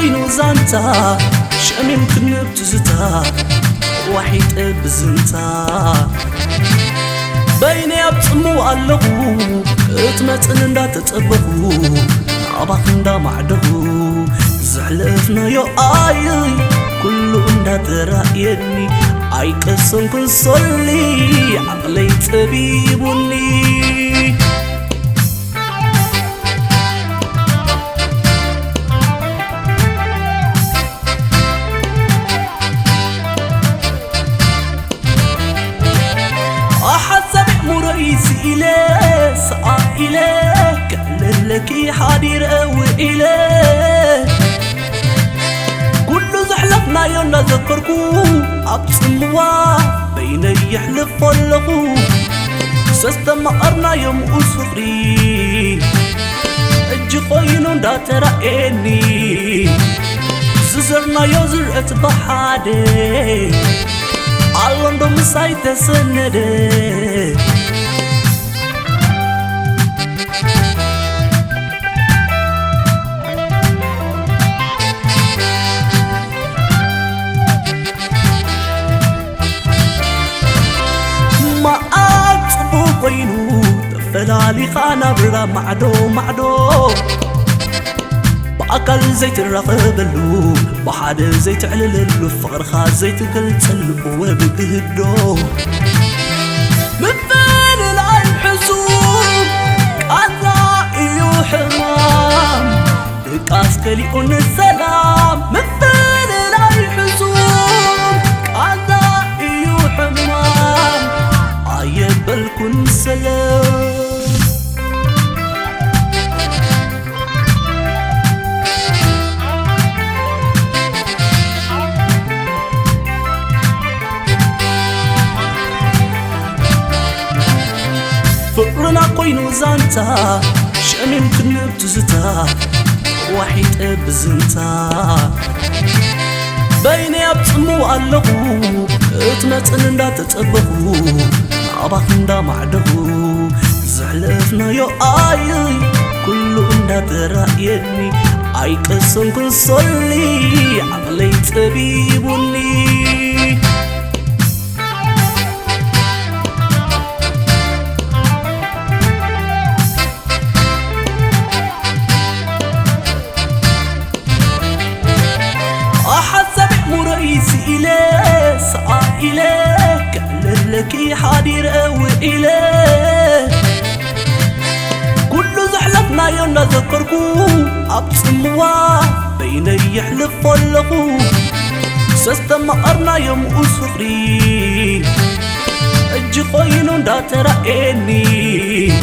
كوينو زانتا شامم كنب تزتا وحيد بزنتا بيني أبتمو ألغو اتمتن اندا تتبغو نعباق اندا معدغو زحلفنا يو آي كلو اندا ترأيني أي قسم كن صلي عقلي تبيبوني مريسي إليه سقى إليه كأن لكي حدير أوي إليه كله زحلفنا يونا ذكركو أبسموا بين يحلف فلقو سستم أرنا يوم أسري أجي قينون دا ترأيني ززرنا يوزر أتبحادي علون دو مساي تسندي ما أطبو قينو تفلالي خانا برا معدو بأكل زيت الرقبلو بحاد زيت علللو فقر خاز زيت قلتلو وبقهدو من فين العين حسوب قاطع إيو حمام دقاس كليقون السلام من فين العين حسوب قاطع إيو حمام عيب بالكن سلام فقرنا قوينو زانتا شامم كنب تزتا وحيد بزنتا بيني أبتمو ألغو اتمتن اندا تتبغو نعباق اندا معدغو زحلفنا يو آي كلو اندا ترأيني أي قسم كن صلي عقلي تبيبوني مريسي إليه سقى إليه كأن لكي حدير أوي إليه كله زحلفنا يونا ذكركو أبسموا بين يحلف فلقو سستم أرنا يوم أسري أجي قينون دا ترأيني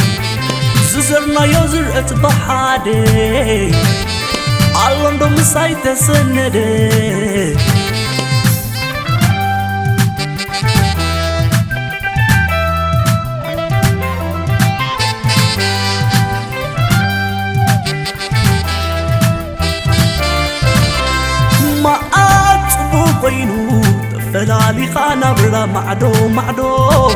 ززرنا يوزر أتبحادي علون دو مساي تسندي ما أطبو قينو تفلالي خانا برا معدو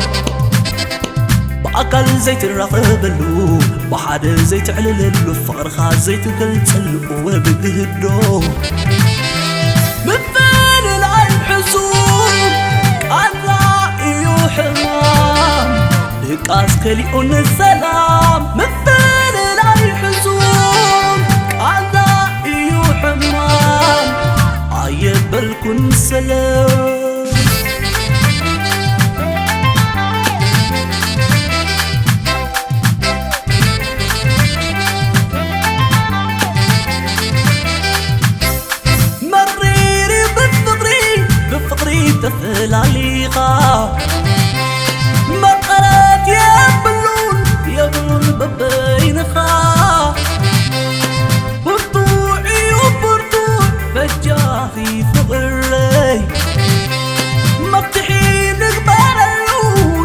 بأكل زيت الرقبلو بحاد زيت علللو فقر خاز زيت قلتلو وبقهدو من فين العين حسوب قاطع إيو حمام دقاس كليقون السلام من فين العين حسوب قاطع إيو حمام عيب بالكن سلام تفلاليقا مقرات يبلون ببينخا برطوعي وبرطوع فجاهي فغري مفتحي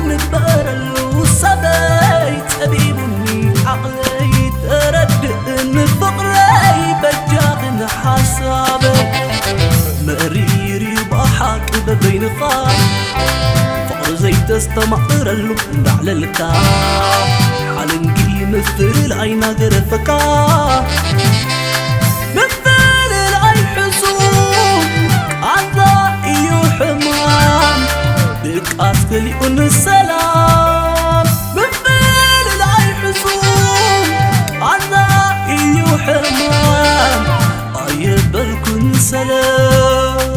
نقبرلو سبيت أبيبني عقلي تردن فقري بجاغن حسابي مريري بحاك ببين خاف فقر زي تستمعر اللب على الكاف حالنجي مثل العين غرفكا مثل العين حمام أيبلكن سلام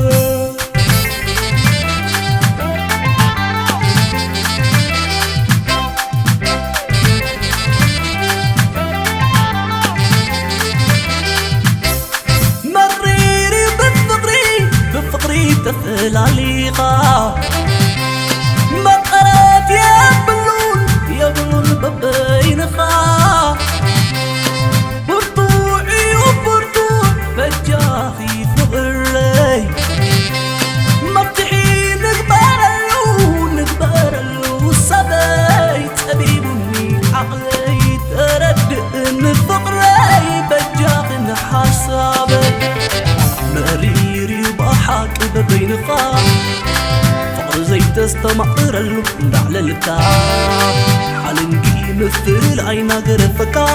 مريري بفقري تفلاليقا ما قرات يا بلون ببينخا برطوعي وبرطوع فجاخي فغري مفتحي نقبر اللو صبي تبيبني عقلي تردن فقري بجاخن حسابي مريري وبحاك ببينخا فقر زي تستمقر اللب على الكاف حالنجي مثل عينا قرفكا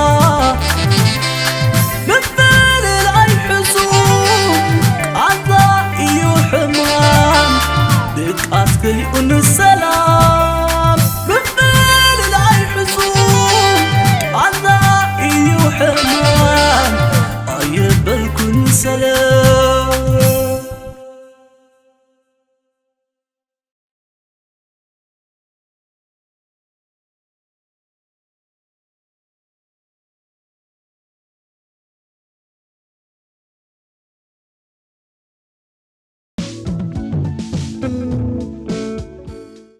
مثل العي حزون عضائي وحمام دك أسكلي السلام مثل العي حزون عضائي وحمام أيبلكن سلام